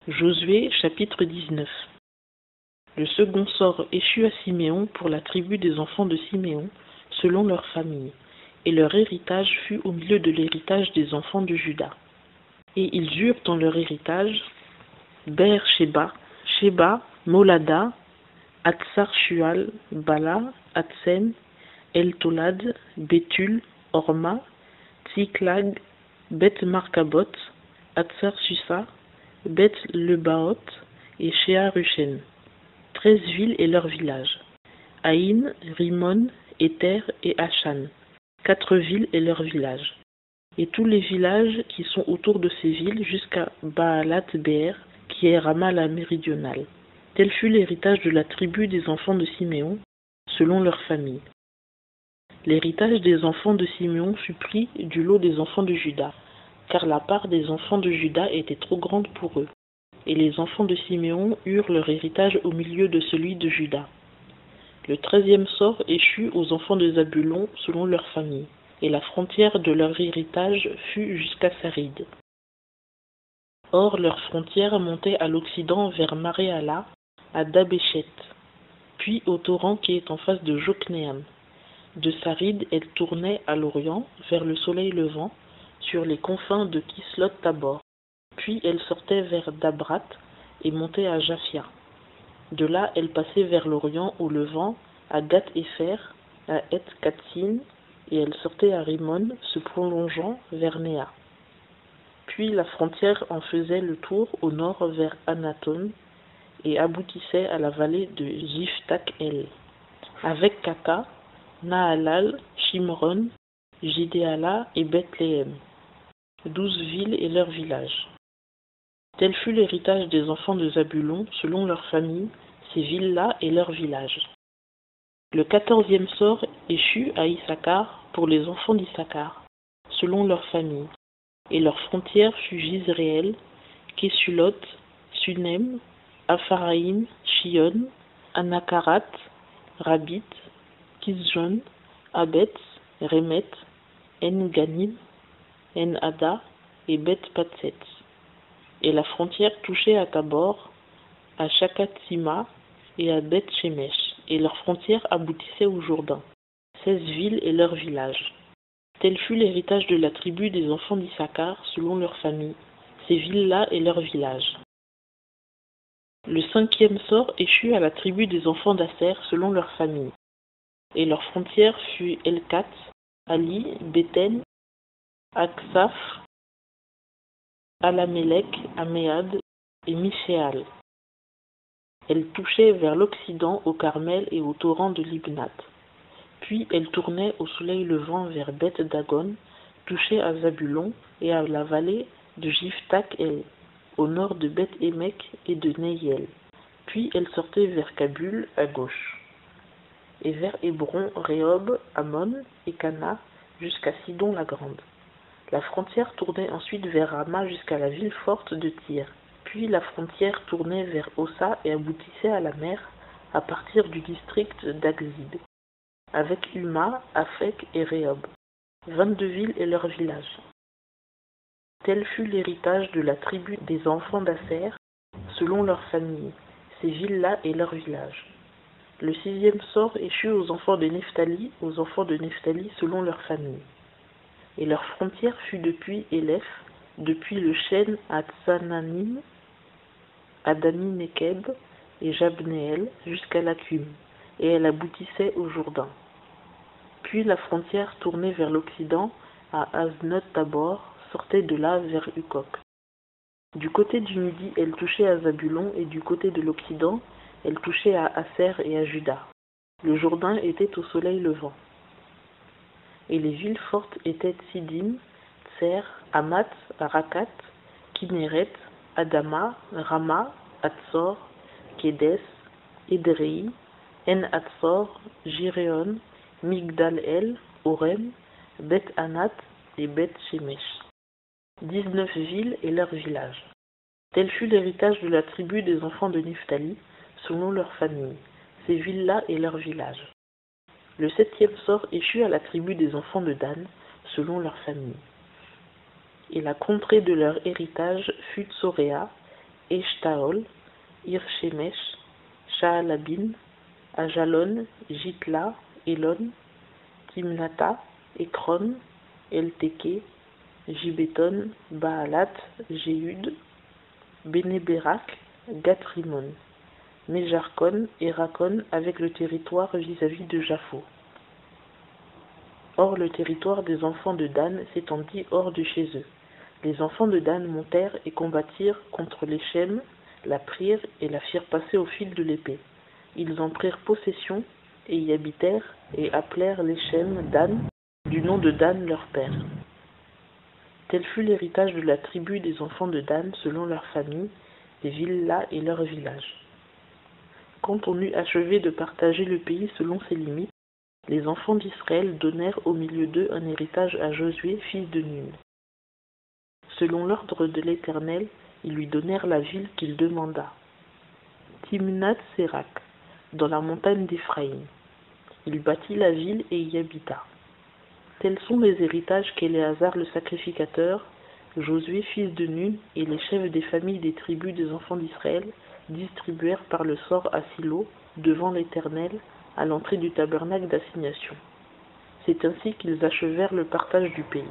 Josué chapitre 19. Le second sort échut à Siméon pour la tribu des enfants de Siméon, selon leur famille, et leur héritage fut au milieu de l'héritage des enfants de Juda. Et ils eurent dans leur héritage Beer-Sheba, Sheba, Molada, Hatsar-Shual, Bala, Hatsen, El-Tolad, Béthul, Orma, Tsiklag, Beth-Markabot, Hatsar-Susa, Beth-Lebaot et Shea-Ruchen, 13 villes et leurs villages, Aïn, Rimon, Éther et Achan, 4 villes et leurs villages, et tous les villages qui sont autour de ces villes jusqu'à Baalat-Béer, qui est Rama la méridionale. Tel fut l'héritage de la tribu des enfants de Siméon, selon leur famille. L'héritage des enfants de Siméon fut pris du lot des enfants de Juda, car la part des enfants de Juda était trop grande pour eux. Et les enfants de Siméon eurent leur héritage au milieu de celui de Juda. Le 13e sort échut aux enfants de Zabulon selon leur famille, et la frontière de leur héritage fut jusqu'à Sarid. Or leur frontière montait à l'occident vers Maréala, à Dabéchet, puis au torrent qui est en face de Joknéam. De Sarid, elle tournait à l'orient, vers le soleil levant, sur les confins de Kislot-Tabor. Puis elle sortait vers Dabrat et montait à Japhia. De là, elle passait vers l'orient au levant, à Gath-Hépher, à Eth-Katsin, et elle sortait à Rimon, se prolongeant vers Néa. Puis la frontière en faisait le tour au nord vers Anaton et aboutissait à la vallée de Jiphtak-El, avec Kaka, Nahalal, Shimron, Jidéala et Bethléem, 12 villes et leurs villages. Tel fut l'héritage des enfants de Zabulon, selon leur famille, ces villes-là et leurs villages. Le 14e sort échut à Issachar pour les enfants d'Issachar, selon leur famille, et leur frontière fut Jizréel, Kesulot, Sunem, Apharaïm, Shion, Anakarat, Rabit, Kizjon, Abetz, Remet, En-Ganim, En-Ada et Beth-Patset. Et la frontière touchait à Tabor, à Shakatsima et à Beth-Shemesh, et leur frontière aboutissait au Jourdain, 16 villes et leurs villages. Tel fut l'héritage de la tribu des enfants d'Issachar selon leur famille, ces villes-là et leurs villages. Le 5e sort échut à la tribu des enfants d'Aser selon leur famille, et leur frontière fut Elkat, Ali, Béten, Aksaf, Alamelek, Améad et Mishéal. Elle touchait vers l'occident au Carmel et au torrent de Libnat. Puis elle tournait au soleil levant vers Beth-Dagon, touchait à Zabulon et à la vallée de Jiphtak-El, au nord de Beth-Émek et de Neyel. Puis elle sortait vers Kabul à gauche, et vers Hébron, Rehob, Ammon et Cana, jusqu'à Sidon la Grande. La frontière tournait ensuite vers Rama jusqu'à la ville forte de Tyr. Puis la frontière tournait vers Ossa et aboutissait à la mer à partir du district d'Akzib, avec Huma, Afek et Rehob, 22 villes et leurs villages. Tel fut l'héritage de la tribu des enfants d'Aser, selon leur famille, ces villes-là et leurs villages. Le 6e sort échut aux enfants de Nephtali selon leur famille. Et leur frontière fut depuis Élef, depuis le chêne à Tsananim, à Dani-Nekeb et Jabnéel jusqu'à Lakum, et elle aboutissait au Jourdain. Puis la frontière tournait vers l'occident à Aznot-Tabor, sortait de là vers Hukok. Du côté du midi, elle touchait à Zabulon, et du côté de l'occident, elle touchait à Aser et à Juda. Le Jourdain était au soleil levant. Et les villes fortes étaient Sidim, Tser, Hamat, Rakat, Kinneret, Adama, Rama, Hatzor, Kédes, Édrei, En-Hatzor, Jiréon, Migdal-El, Orem, Beth-Anat et Beth-Shemesh. 19 villes et leurs villages. Tel fut l'héritage de la tribu des enfants de Nephtali, selon leur famille, ces villes-là et leurs villages. Le 7e sort échut à la tribu des enfants de Dan, selon leur famille. Et la contrée de leur héritage fut Tsoréa, Eshtaol, Ir-Shemesh, Shaalabin, Ajalon, Jitla, Elon, Timnata, Ekron, Elteke, Gibeton, Baalat, Jéhud, Bénéberak, Gath-Rimon, Méjarkon et Rakon avec le territoire vis-à-vis de Japho. Or le territoire des enfants de Dan s'étendit hors de chez eux. Les enfants de Dan montèrent et combattirent contre les Shem, la prirent et la firent passer au fil de l'épée. Ils en prirent possession et y habitèrent et appelèrent les Shem Dan, du nom de Dan leur père. Tel fut l'héritage de la tribu des enfants de Dan selon leur famille, les villas et leurs villages. Quand on eut achevé de partager le pays selon ses limites, les enfants d'Israël donnèrent au milieu d'eux un héritage à Josué, fils de Nun. Selon l'ordre de l'Éternel, ils lui donnèrent la ville qu'il demanda. Timnath-Sérak, dans la montagne d'Éphraïm. Il bâtit la ville et y habita. Tels sont les héritages qu'Éléazar le sacrificateur, Josué fils de Nun et les chefs des familles des tribus des enfants d'Israël distribuèrent par le sort à Silo, devant l'Éternel, à l'entrée du tabernacle d'assignation. C'est ainsi qu'ils achevèrent le partage du pays.